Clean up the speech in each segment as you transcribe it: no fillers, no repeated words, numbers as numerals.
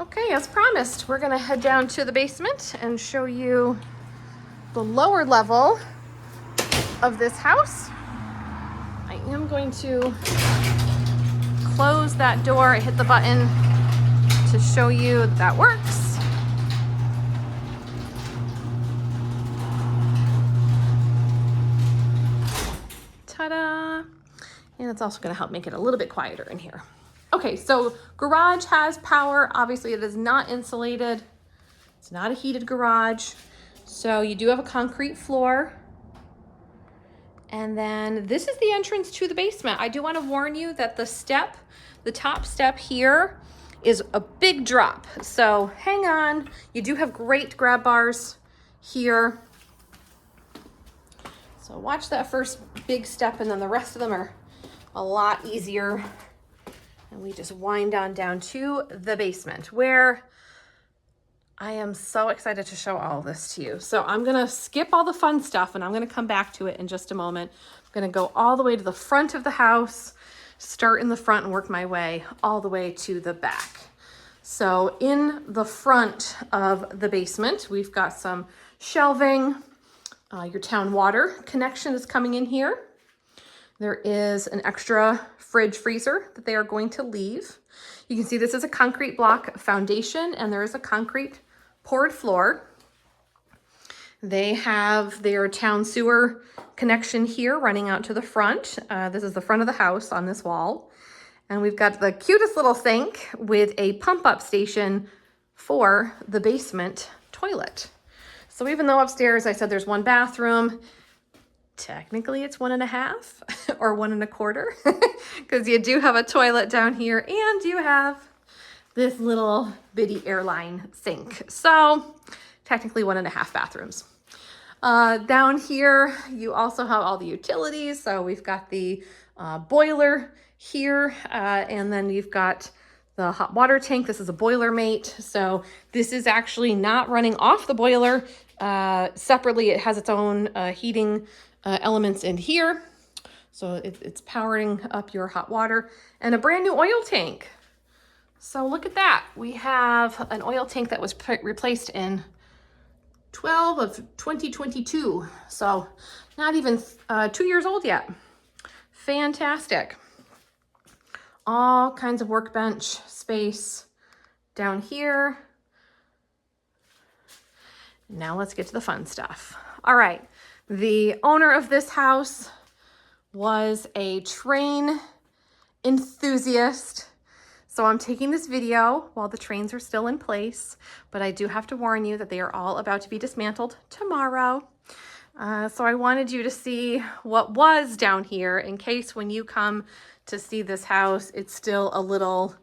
Okay, as promised, we're gonna head down to the basement and show you the lower level of this house. I am going to close that door. I hit the button to show you that works. Ta-da! And it's also gonna help make it a little bit quieter in here. Okay, so garage has power. Obviously it is not insulated. It's not a heated garage. So you do have a concrete floor. And then this is the entrance to the basement. I do want to warn you that the top step here is a big drop. So hang on. You do have great grab bars here. So watch that first big step, and then the rest of them are a lot easier. And we just wind on down to the basement, where I am so excited to show all of this to you. So I'm gonna skip all the fun stuff and I'm gonna come back to it in just a moment. I'm gonna go all the way to the front of the house, start in the front and work my way all the way to the back. So in the front of the basement, we've got some shelving. Your town water connection is coming in here. There is an extra fridge freezer that they are going to leave. You can see this is a concrete block foundation, and there is a concrete poured floor. They have their town sewer connection here running out to the front. This is the front of the house on this wall. And we've got the cutest little sink with a pump up station for the basement toilet. So even though upstairs I said there's one bathroom, technically it's 1.5 or 1.25 because you do have a toilet down here and you have this little bitty airline sink. So technically 1.5 bathrooms. Down here, you also have all the utilities. So we've got the boiler here, and then you've got the hot water tank. This is a Boilermate. So this is actually not running off the boiler. Separately, it has its own heating elements in here. So it's powering up your hot water, and a brand new oil tank. So look at that. We have an oil tank that was replaced in 12 of 2022. So not even 2 years old yet. Fantastic. All kinds of workbench space down here. Now let's get to the fun stuff. All right. The owner of this house was a train enthusiast. So I'm taking this video while the trains are still in place, but I do have to warn you that they are all about to be dismantled tomorrow. So I wanted you to see what was down here in case when you come to see this house, it's still a little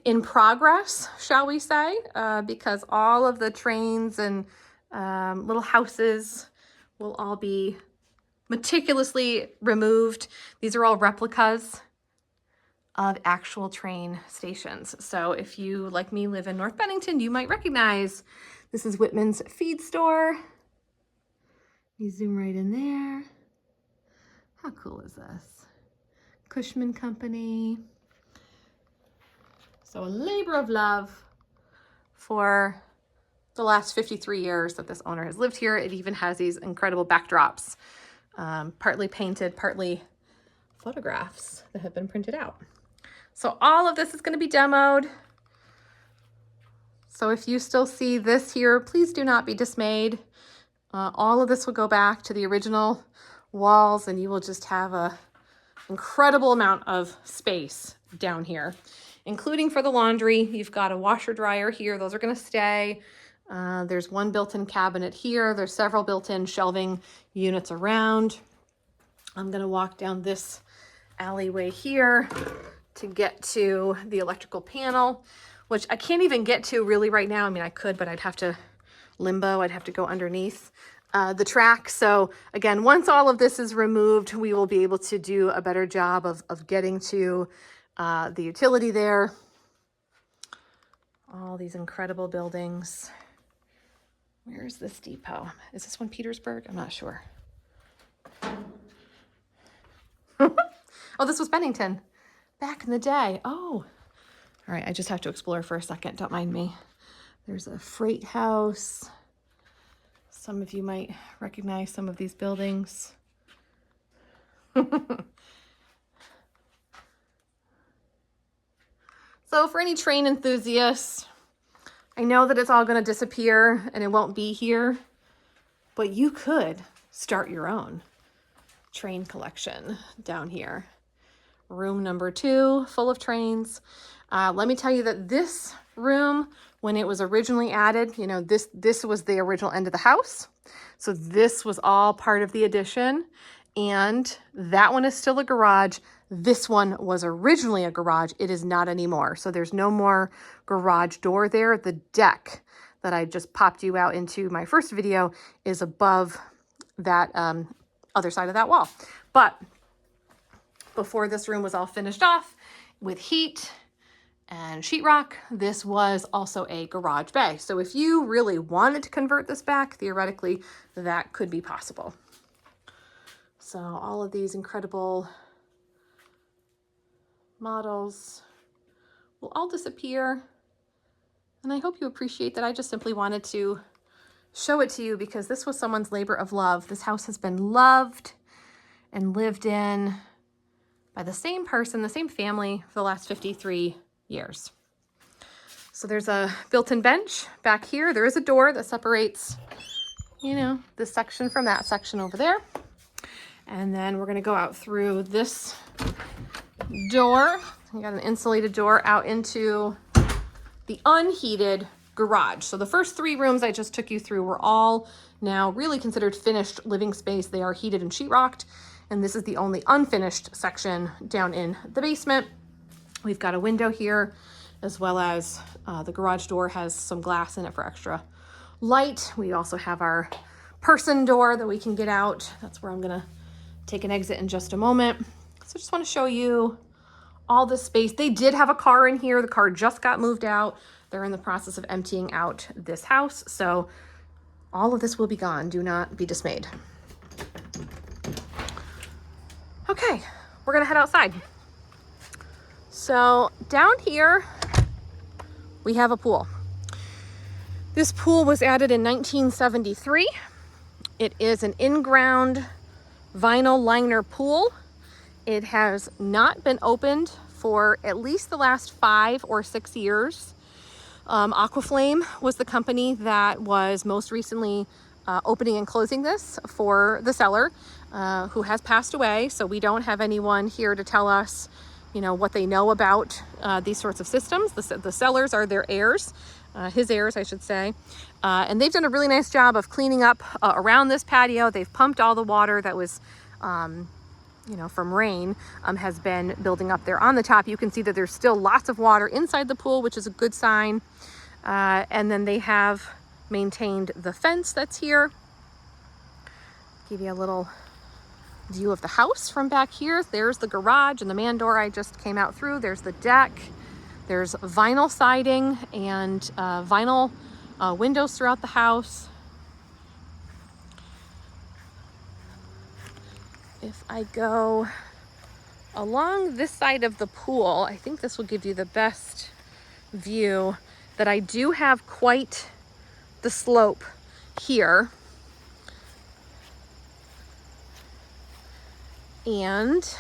in progress, shall we say, because all of the trains and little houses will all be meticulously removed. These are all replicas of actual train stations. So if you, like me, live in North Bennington, you might recognize this is Whitman's feed store. You zoom right in there. How cool is this? Cushman Company. So a labor of love for the last 53 years that this owner has lived here. It even has these incredible backdrops, partly painted, partly photographs that have been printed out. So all of this is going to be demoed. So if you still see this here, please do not be dismayed. All of this will go back to the original walls, and you will just have a incredible amount of space down here, including for the laundry. You've got a washer dryer here. Those are going to stay. There's one built-in cabinet here. There's several built-in shelving units around. I'm going to walk down this alleyway here to get to the electrical panel, which I can't even get to really right now. I mean, I could, but I'd have to limbo. I'd have to go underneath the track. So again, once all of this is removed, we will be able to do a better job of getting to the utility there. All these incredible buildings. Where is this depot? Is this one Petersburg? I'm not sure. Oh, this was Bennington back in the day. Oh, All right, I just have to explore for a second. Don't mind me. There's a freight house. Some of you might recognize some of these buildings. So for any train enthusiasts, I know that it's all going to disappear and it won't be here, but you could start your own train collection down here. Room number 2, full of trains. Let me tell you that this room, when it was originally added, you know, this was the original end of the house. So this was all part of the addition, and that one is still a garage. This one was originally a garage. It is not anymore. So there's no more garage door there. The deck that I just popped you out into my first video is above that other side of that wall. But before this room was all finished off with heat and sheetrock, this was also a garage bay. So if you really wanted to convert this back, theoretically, that could be possible. So all of these incredible models will all disappear. And I hope you appreciate that. I just simply wanted to show it to you because this was someone's labor of love. This house has been loved and lived in by the same person, the same family for the last 53 years. So there's a built-in bench back here. There is a door that separates, you know, this section from that section over there. And then we're going to go out through this door. We got an insulated door out into the unheated garage. So the first 3 rooms I just took you through were all now really considered finished living space. They are heated and sheetrocked. And this is the only unfinished section down in the basement. We've got a window here, as well as the garage door has some glass in it for extra light. We also have our person door that we can get out. That's where I'm gonna take an exit in just a moment. So just want to show you all this space. They did have a car in here. The car just got moved out. They're in the process of emptying out this house. So all of this will be gone. Do not be dismayed. Okay, we're gonna head outside. So down here, we have a pool. This pool was added in 1973. It is an in-ground vinyl liner pool. It has not been opened for at least the last 5 or 6 years. Aquaflame was the company that was most recently opening and closing this for the seller, who has passed away. So we don't have anyone here to tell us, you know, what they know about these sorts of systems. The sellers are their heirs, his heirs, I should say. And they've done a really nice job of cleaning up around this patio. They've pumped all the water that was, you know, from rain, has been building up there on the top. You can see that there's still lots of water inside the pool, which is a good sign. And then they have maintained the fence that's here. Give you a little view of the house from back here. There's the garage and the man door I just came out through. There's the deck. There's vinyl siding and vinyl windows throughout the house. If I go along this side of the pool, I think this will give you the best view that I do have quite the slope here. And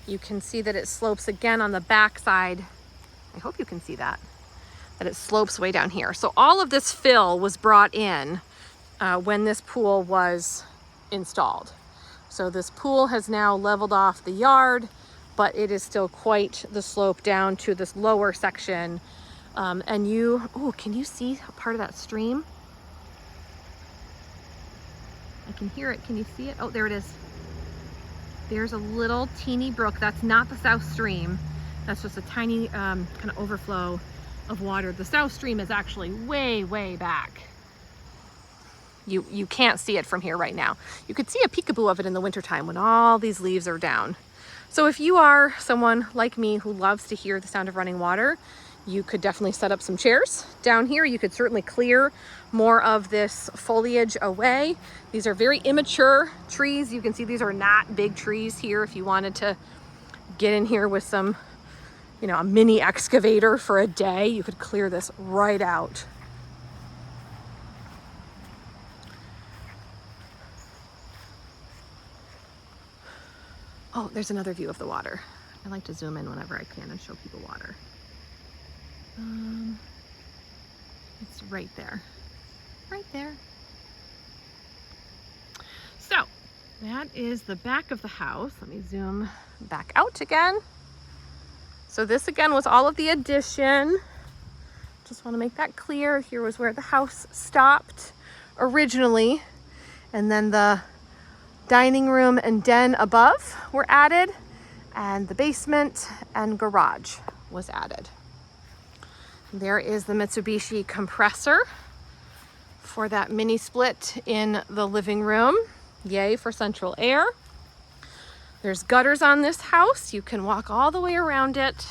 you can see that it slopes again on the back side. I hope you can see that it slopes way down here. So all of this fill was brought in when this pool was installed. So this pool has now leveled off the yard, but it is still quite the slope down to this lower section. And can you see a part of that stream? I can hear it. Can you see it? Oh, there it is. There's a little teeny brook. That's not the South Stream. That's just a tiny kind of overflow of water. The South Stream is actually way, way back. You can't see it from here right now. You could see a peekaboo of it in the wintertime when all these leaves are down. So if you are someone like me who loves to hear the sound of running water, you could definitely set up some chairs down here. You could certainly clear more of this foliage away. These are very immature trees. You can see these are not big trees here. If you wanted to get in here with some you know, a mini excavator for a day, you could clear this right out. Oh, there's another view of the water. I like to zoom in whenever I can and show people water. It's right there. Right there. So, that is the back of the house. Let me zoom back out again. So this again was all of the addition. Just want to make that clear. Here was where the house stopped originally. And then the dining room and den above were added. And the basement and garage was added. There is the Mitsubishi compressor for that mini split in the living room. Yay for central air. There's gutters on this house. You can walk all the way around it.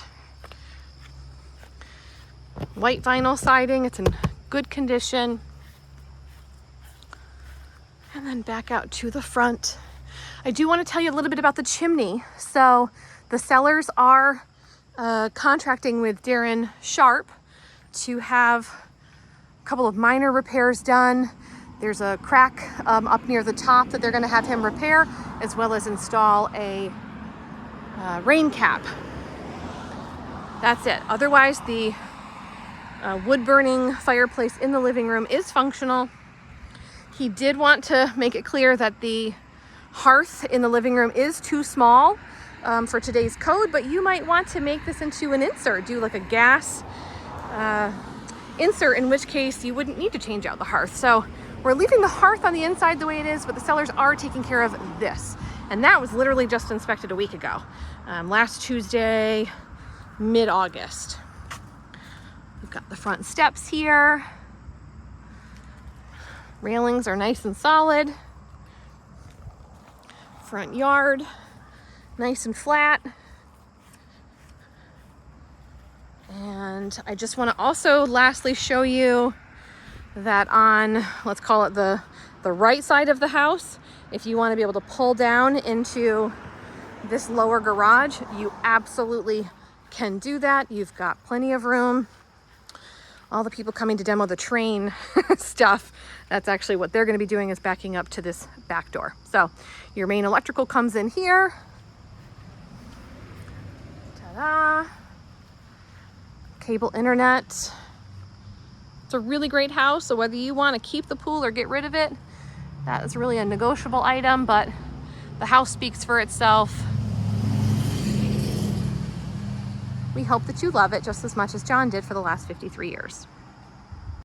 White vinyl siding. It's in good condition. And then back out to the front. I do want to tell you a little bit about the chimney. So the sellers are contracting with Darren Sharp to have a couple of minor repairs done. There's a crack up near the top that they're going to have him repair, as well as install a rain cap. That's it. Otherwise, the wood burning fireplace in the living room is functional. He did want to make it clear that the hearth in the living room is too small for today's code, but you might want to make this into an insert, do like a gas insert, in which case you wouldn't need to change out the hearth. So we're leaving the hearth on the inside the way it is, but the sellers are taking care of this. And that was literally just inspected a week ago, last Tuesday, mid-August. We've got the front steps here. Railings are nice and solid. Front yard, nice and flat. And I just want to also lastly show you that on, let's call it the right side of the house, if you want to be able to pull down into this lower garage, you absolutely can do that. You've got plenty of room. All the people coming to demo the train stuff, that's actually what they're going to be doing, is backing up to this back door. So your main electrical comes in here. Ta-da! Cable internet. It's a really great house, so whether you want to keep the pool or get rid of it, that is really a negotiable item, but the house speaks for itself. We hope that you love it just as much as John did for the last 53 years.